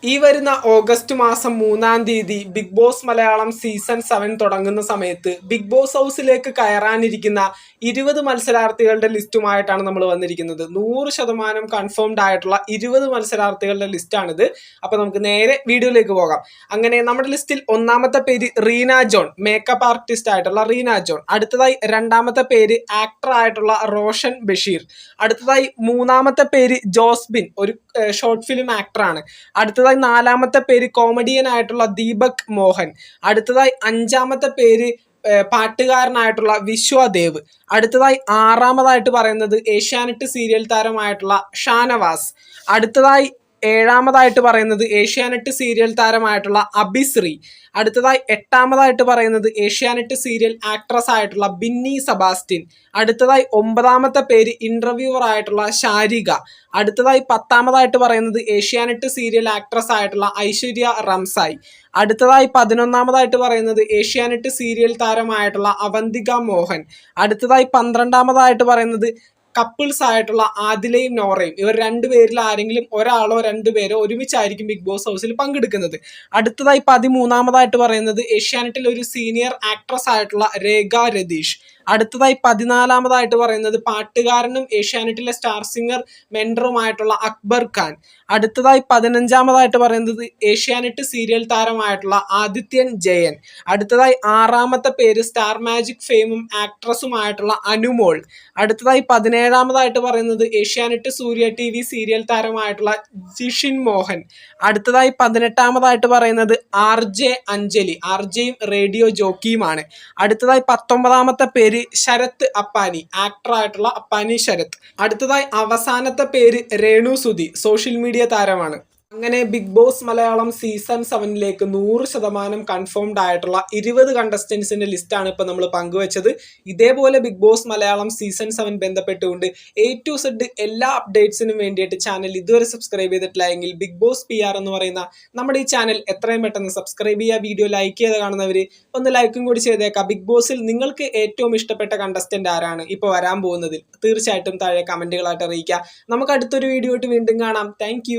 ഈ വരുന്ന ഓഗസ്റ്റ് മാസം 3-ാം തീയതി ബിഗ് ബോസ് മലയാളം സീസൺ 7 തുടങ്ങുന്ന സമയത്ത് ബിഗ് ബോസ് ഹൗസിലേക്ക് കയറാനിരിക്കുന്ന 20 മത്സരാർത്ഥികളുടെ ലിസ്റ്റുമായിട്ടാണ് നമ്മൾ വന്നിരിക്കുന്നത്. 100% കൺഫേംഡ് ആയിട്ടുള്ള 20 മത്സരാർത്ഥികളുടെ ലിസ്റ്റാണിത്. അപ്പോൾ നമുക്ക് നേരെ വീഡിയോയിലേക്ക് പോകാം. അങ്ങനെ നമ്മുടെ ലിസ്റ്റിൽ ഒന്നാമത്തെ പേര് റീന ജോൺ, മേക്കപ്പ് ആർട്ടിസ്റ്റ് ആയിട്ടുള്ള റീന ജോൺ. അടുത്തതായി രണ്ടാമത്തെ പേര് ആക്ടർ ആയിട്ടുള്ള റോഷൻ ബഷീർ. അടുത്തതായി മൂന്നാമത്തെ പേര് ജോസ്ബിൻ, ഒരു ഷോർട്ട് ഫിലിം ആക്ടറാണ്. അടുത്തതായി നാലാമത്തെ പേര് കോമഡിയൻ ആയിട്ടുള്ള ദീപക് മോഹൻ. അടുത്തതായി അഞ്ചാമത്തെ പേര് പാട്ടുകാരനായിട്ടുള്ള വിശ്വദേവ്. അടുത്തതായി ആറാമതായിട്ട് പറയുന്നത് ഏഷ്യാനെറ്റ് സീരിയൽ താരമായിട്ടുള്ള ഷാനവാസ്. അടുത്തതായി ഏഴാമതായിട്ട് പറയുന്നത് ഏഷ്യാനെറ്റ് സീരിയൽ താരമായിട്ടുള്ള അഭിശ്രീ. അടുത്തതായി എട്ടാമതായിട്ട് പറയുന്നത് ഏഷ്യാനെറ്റ് സീരിയൽ ആക്ട്രസ് ആയിട്ടുള്ള ബിന്നി സെബാസ്റ്റ്യൻ. അടുത്തതായി ഒമ്പതാമത്തെ പേര് ഇന്റർവ്യൂവർ ആയിട്ടുള്ള ശാരിക. അടുത്തതായി പത്താമതായിട്ട് പറയുന്നത് ഏഷ്യാനെറ്റ് സീരിയൽ ആക്ട്രസ് ആയിട്ടുള്ള ഐശ്വര്യ റംസായി. അടുത്തതായി 11ാമതായിട്ട് പറയുന്നത് ഏഷ്യാനെറ്റ് സീരിയൽ താരമായിട്ടുള്ള അവന്തിക മോഹൻ. അടുത്തതായി 12ാമതായിട്ട് പറയുന്നത് കപ്പിൾസ് ആയിട്ടുള്ള ആദിലയും നോറയും. ഇവർ രണ്ടുപേരിൽ ആരെങ്കിലും ഒരാളോ രണ്ടുപേരോ ഒരുമിച്ചായിരിക്കും ബിഗ് ബോസ് ഹൗസിൽ പങ്കെടുക്കുന്നത്. അടുത്തതായി 13ാമതായിട്ട് പറയുന്നത് ഏഷ്യാനെറ്റിൽ ഒരു സീനിയർ ആക്ട്രസ് ആയിട്ടുള്ള രേഖ രതീഷ്. അടുത്തതായി 14ാമതായിട്ട് പറയുന്നത് പാട്ടുകാരനും ഏഷ്യാനെറ്റിലെ സ്റ്റാർ സിംഗർ മെൻറ്ററുമായിട്ടുള്ള അക്ബർ ഖാൻ. അടുത്തതായി 15ാമതായിട്ട് പറയുന്നത് ഏഷ്യാനെറ്റ് സീരിയൽ താരമായിട്ടുള്ള ആദിത്യൻ ജയൻ. അടുത്തതായി 6ാമത്തെ പേര് സ്റ്റാർ മാജിക് ഫെയിമും ആക്ട്രസുമായിട്ടുള്ള അനുമോൾ. അടുത്തതായി 17ാമതായിട്ട് പറയുന്നത് ഏഷ്യാനെറ്റ് സൂര്യ TV സീരിയൽ താരമായിട്ടുള്ള ജിഷിൻ മോഹൻ. അടുത്തതായി 18ാമതായിട്ട് പറയുന്നത് RJ അഞ്ജലി. RJയും റേഡിയോ ജോക്കിയുമാണ്. അടുത്തതായി 19ാമത്തെ പേര് ശരത് അപ്പാനി, ആക്ടർ ആയിട്ടുള്ള അപ്പാനി ശരത്. അടുത്തതായി അവസാനത്തെ പേര് രേണു സുധി, സോഷ്യൽ മീഡിയ താരമാണ്. അങ്ങനെ ബിഗ് ബോസ് മലയാളം സീസൺ 7ലേക്ക് 100% കൺഫേംഡ് ആയിട്ടുള്ള 20 കണ്ടസ്റ്റൻസിന്റെ ലിസ്റ്റാണ് ഇപ്പോൾ നമ്മൾ പങ്കുവച്ചത്. ഇതേപോലെ ബിഗ് ബോസ് മലയാളം സീസൺ 7 ബന്ധപ്പെട്ടുകൊണ്ട് A to Z എല്ലാ അപ്ഡേറ്റ്സിനും വേണ്ടിയിട്ട് ചാനൽ ഇതുവരെ സബ്സ്ക്രൈബ് ചെയ്തിട്ടില്ല എങ്കിൽ ബിഗ് ബോസ് PR എന്ന് പറയുന്ന നമ്മുടെ ഈ ചാനൽ എത്രയും പെട്ടെന്ന് സബ്സ്ക്രൈബ് ചെയ്യുക. വീഡിയോ ലൈക്ക് ചെയ്ത് കാണുന്നവർ ഒന്ന് ലൈക്കും കൂടി ചെയ്തേക്കാം. ബിഗ് ബോസിൽ നിങ്ങൾക്ക് ഏറ്റവും ഇഷ്ടപ്പെട്ട കണ്ടസ്റ്റന്റ് ആരാണ് ഇപ്പോൾ വരാൻ പോകുന്നതിൽ തീർച്ചയായിട്ടും താഴെ കമന്റുകളായിട്ട് അറിയിക്കുക. നമുക്ക് അടുത്തൊരു വീഡിയോ ആയിട്ട് വീണ്ടും കാണാം. താങ്ക്